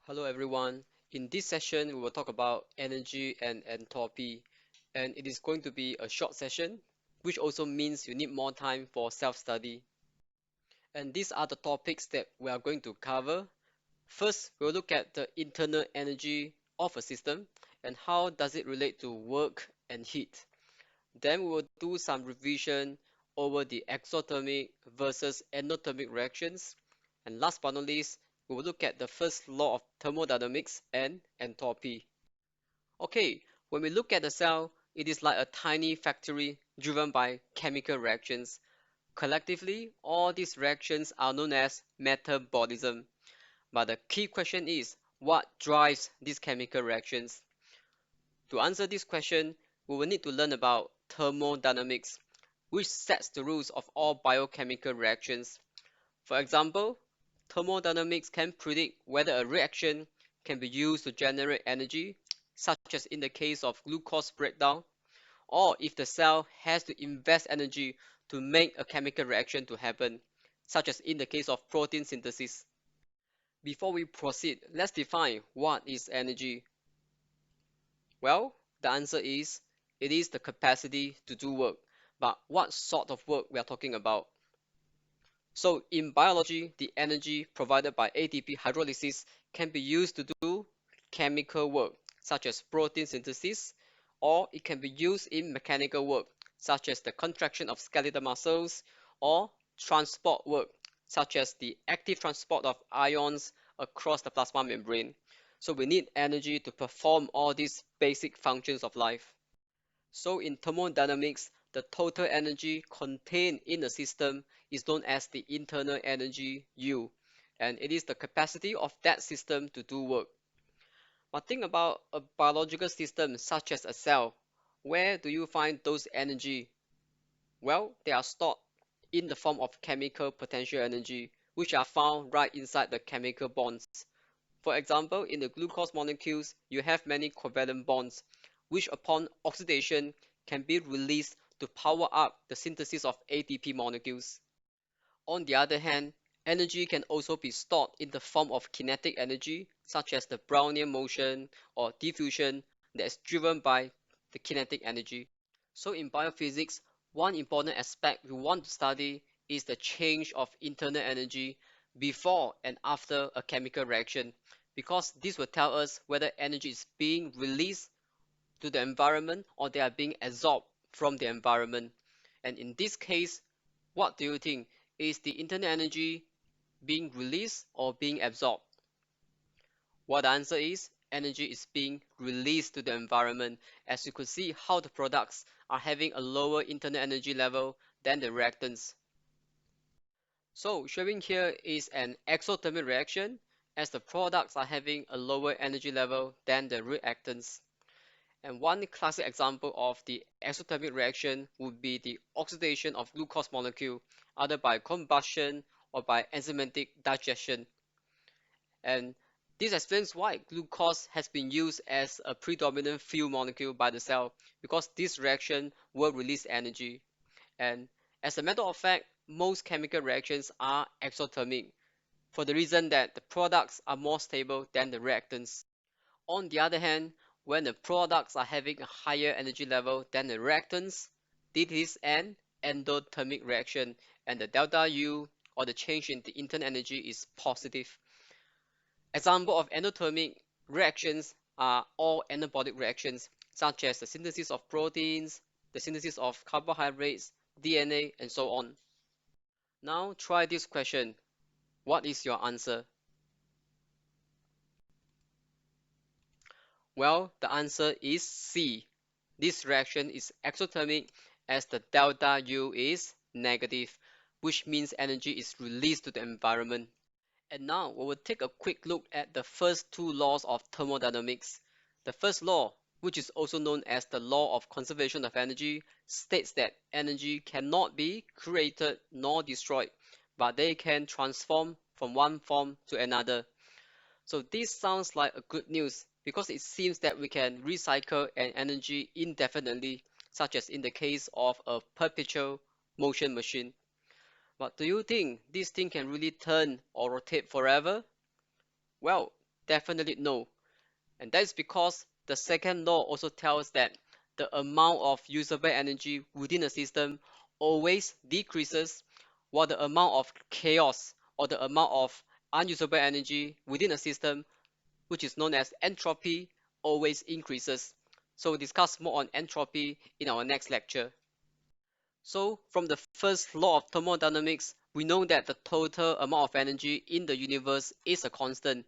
Hello everyone. In this session, we will talk about energy and enthalpy, and it is going to be a short session, which also means you need more time for self-study. And these are the topics that we are going to cover. First, we'll look at the internal energy of a system and how does it relate to work and heat. Then we will do some revision over the exothermic versus endothermic reactions. And last but not least, we will look at the first law of thermodynamics and enthalpy. Okay, when we look at the cell, it is like a tiny factory driven by chemical reactions. Collectively, all these reactions are known as metabolism. But the key question is, what drives these chemical reactions? To answer this question, we will need to learn about thermodynamics, which sets the rules of all biochemical reactions. For example, thermodynamics can predict whether a reaction can be used to generate energy, such as in the case of glucose breakdown, or if the cell has to invest energy to make a chemical reaction to happen, such as in the case of protein synthesis. Before we proceed, let's define what is energy. Well, the answer is it is the capacity to do work. But what sort of work we are talking about? So in biology, the energy provided by ATP hydrolysis can be used to do chemical work, such as protein synthesis, or it can be used in mechanical work, such as the contraction of skeletal muscles, or transport work, such as the active transport of ions across the plasma membrane. So we need energy to perform all these basic functions of life. So in thermodynamics, the total energy contained in a system is known as the internal energy U, and it is the capacity of that system to do work. But think about a biological system such as a cell. Where do you find those energy? Well, they are stored in the form of chemical potential energy, which are found right inside the chemical bonds. For example, in the glucose molecules, you have many covalent bonds, which upon oxidation can be released to power up the synthesis of ATP molecules. On the other hand, energy can also be stored in the form of kinetic energy, such as the Brownian motion or diffusion that is driven by the kinetic energy. So in biophysics, one important aspect we want to study is the change of internal energy before and after a chemical reaction, because this will tell us whether energy is being released to the environment or they are being absorbed from the environment. And in this case, what do you think? Is the internal energy being released or being absorbed? What the answer is, energy is being released to the environment, as you could see how the products are having a lower internal energy level than the reactants. So showing here is an exothermic reaction, as the products are having a lower energy level than the reactants. And one classic example of the exothermic reaction would be the oxidation of glucose molecule, either by combustion or by enzymatic digestion. And this explains why glucose has been used as a predominant fuel molecule by the cell, because this reaction will release energy. And as a matter of fact, most chemical reactions are exothermic for the reason that the products are more stable than the reactants. On the other hand, when the products are having a higher energy level than the reactants, this is an endothermic reaction, and the delta U, or the change in the internal energy, is positive. Example of endothermic reactions are all anabolic reactions, such as the synthesis of proteins, the synthesis of carbohydrates, DNA, and so on. Now try this question. What is your answer? Well, the answer is C. This reaction is exothermic as the delta U is negative, which means energy is released to the environment. And now we will take a quick look at the first two laws of thermodynamics. The first law, which is also known as the law of conservation of energy, states that energy cannot be created nor destroyed, but they can transform from one form to another. So this sounds like a good news because it seems that we can recycle an energy indefinitely, such as in the case of a perpetual motion machine. But do you think this thing can really turn or rotate forever? Well, Definitely no. And that is because the second law also tells that the amount of usable energy within a system always decreases, while the amount of chaos or the amount of unusable energy within a system, which is known as entropy, always increases. So we'll discuss more on entropy in our next lecture. So from the first law of thermodynamics, we know that the total amount of energy in the universe is a constant,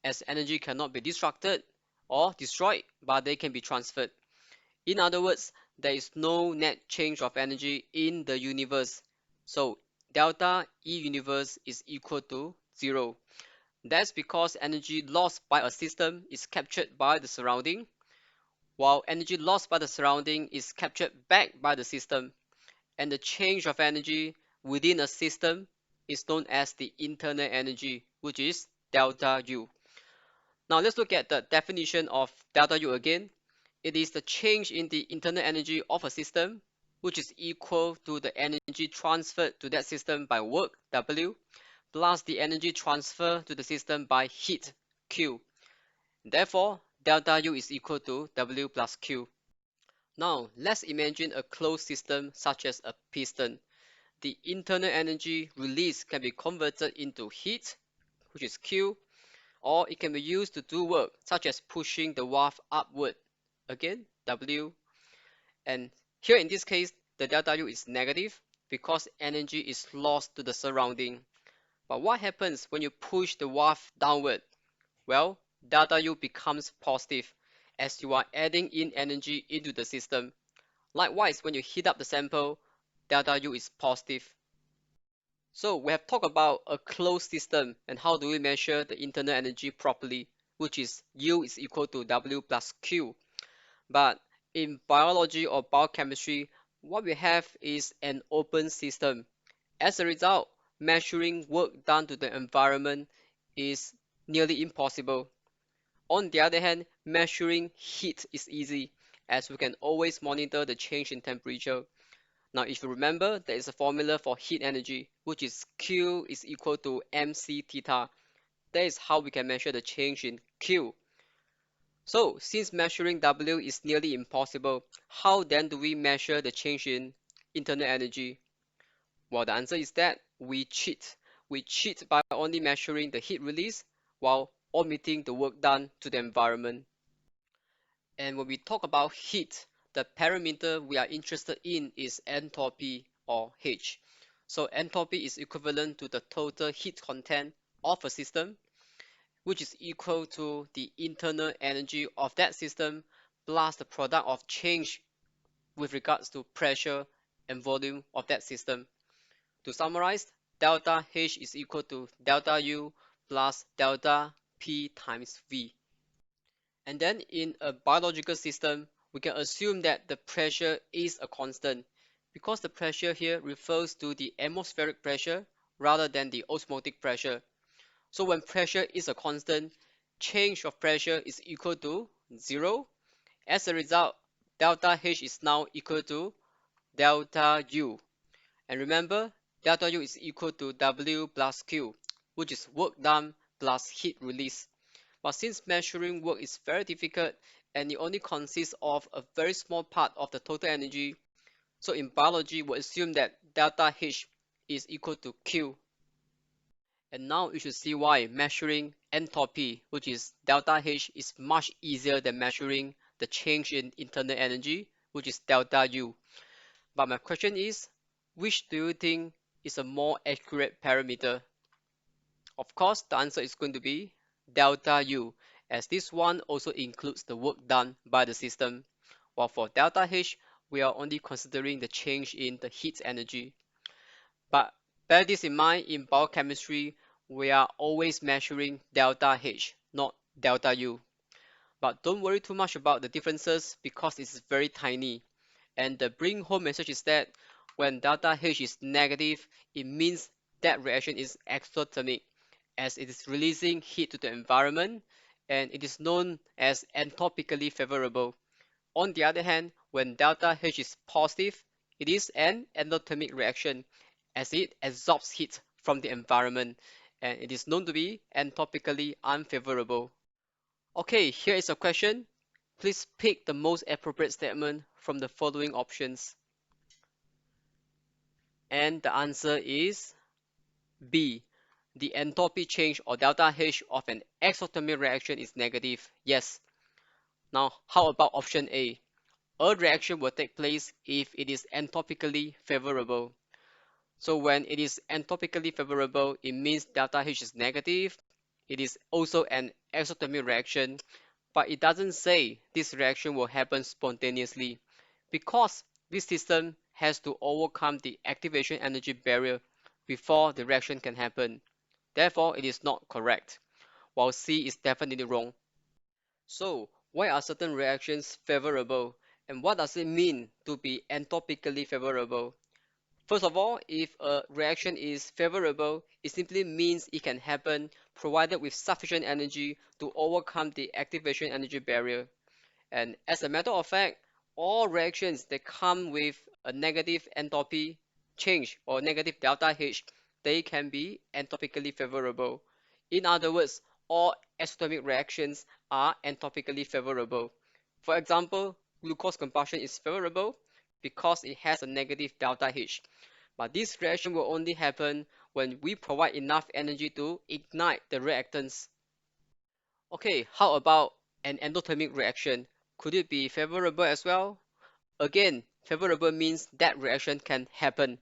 as energy cannot be destructed or destroyed, but they can be transferred. In other words, there is no net change of energy in the universe. So delta E universe is equal to 0. That's because energy lost by a system is captured by the surrounding, while energy lost by the surrounding is captured back by the system. And the change of energy within a system is known as the internal energy, which is delta U. Now let's look at the definition of delta U again. It is the change in the internal energy of a system, which is equal to the energy transferred to that system by work, W, plus the energy transferred to the system by heat, Q. Therefore, delta U is equal to W plus Q. Now, let's imagine a closed system such as a piston. The internal energy released can be converted into heat, which is Q, or it can be used to do work, such as pushing the valve upward, again, W. And here in this case, the delta U is negative because energy is lost to the surrounding. But what happens when you push the valve downward? Well, delta U becomes positive as you are adding in energy into the system. Likewise, when you heat up the sample, delta U is positive. So we have talked about a closed system and how do we measure the internal energy properly, which is U is equal to W plus Q. But in biology or biochemistry, what we have is an open system. As a result, measuring work done to the environment is nearly impossible. On the other hand, measuring heat is easy, as we can always monitor the change in temperature. Now, if you remember, there is a formula for heat energy, which is Q is equal to mc theta. That is how we can measure the change in Q. So, since measuring W is nearly impossible, how then do we measure the change in internal energy? Well, the answer is that we cheat. We cheat by only measuring the heat release while omitting the work done to the environment. And when we talk about heat, the parameter we are interested in is enthalpy or H. So enthalpy is equivalent to the total heat content of a system, which is equal to the internal energy of that system plus the product of change with regards to pressure and volume of that system. To summarize, delta H is equal to delta U plus delta P times V. And then in a biological system, we can assume that the pressure is a constant because the pressure here refers to the atmospheric pressure rather than the osmotic pressure. So when pressure is a constant, change of pressure is equal to 0. As a result, delta H is now equal to delta U. And remember, delta U is equal to W plus Q, which is work done plus heat release. But since measuring work is very difficult and it only consists of a very small part of the total energy, so in biology we assume that delta H is equal to Q. And now you should see why measuring enthalpy, which is delta H, is much easier than measuring the change in internal energy, which is delta U. But my question is, which do you think is a more accurate parameter? Of course, the answer is going to be delta U, as this one also includes the work done by the system, while for delta H, we are only considering the change in the heat energy. But bear this in mind, in biochemistry, we are always measuring delta H, not delta U. But don't worry too much about the differences because it's very tiny. And the bring home message is that when delta H is negative, it means that reaction is exothermic, as it is releasing heat to the environment, and it is known as enthalpically favorable. On the other hand, when delta H is positive, it is an endothermic reaction, as it absorbs heat from the environment, and it is known to be enthalpically unfavorable. Okay, here is a question. Please pick the most appropriate statement from the following options. And the answer is B. The enthalpy change or delta H of an exothermic reaction is negative. Yes. Now, how about option A? A reaction will take place if it is enthalpically favorable. So when it is enthalpically favorable, it means delta H is negative. It is also an exothermic reaction, but it doesn't say this reaction will happen spontaneously because this system has to overcome the activation energy barrier before the reaction can happen. Therefore, it is not correct, while C is definitely wrong. So, why are certain reactions favorable, and what does it mean to be enthalpically favorable? First of all, if a reaction is favorable, it simply means it can happen provided with sufficient energy to overcome the activation energy barrier. And as a matter of fact, all reactions that come with a negative enthalpy change or negative delta H, they can be enthalpically favorable. In other words, all exothermic reactions are enthalpically favorable. For example, glucose combustion is favorable because it has a negative delta H. But this reaction will only happen when we provide enough energy to ignite the reactants. Okay, how about an endothermic reaction? Could it be favorable as well? Again, favorable means that reaction can happen.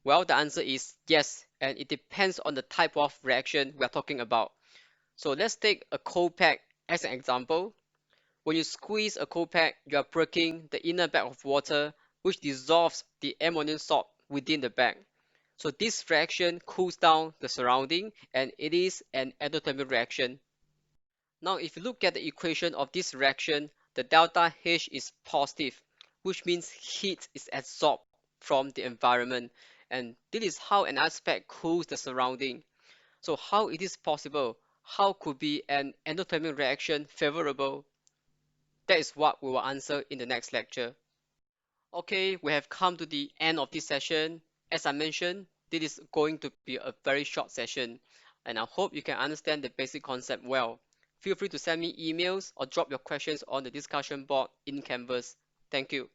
Well, the answer is yes, and it depends on the type of reaction we are talking about. So let's take a cold pack as an example. When you squeeze a cold pack, you are breaking the inner bag of water, which dissolves the ammonium salt within the bag. So this reaction cools down the surrounding, and it is an endothermic reaction. Now, if you look at the equation of this reaction, the delta H is positive, which means heat is absorbed from the environment. And this is how an aspect cools the surrounding. So how it is possible? How could be an endothermic reaction favorable? That is what we will answer in the next lecture. Okay, we have come to the end of this session. As I mentioned, this is going to be a very short session, and I hope you can understand the basic concept well. Feel free to send me emails or drop your questions on the discussion board in Canvas. Thank you.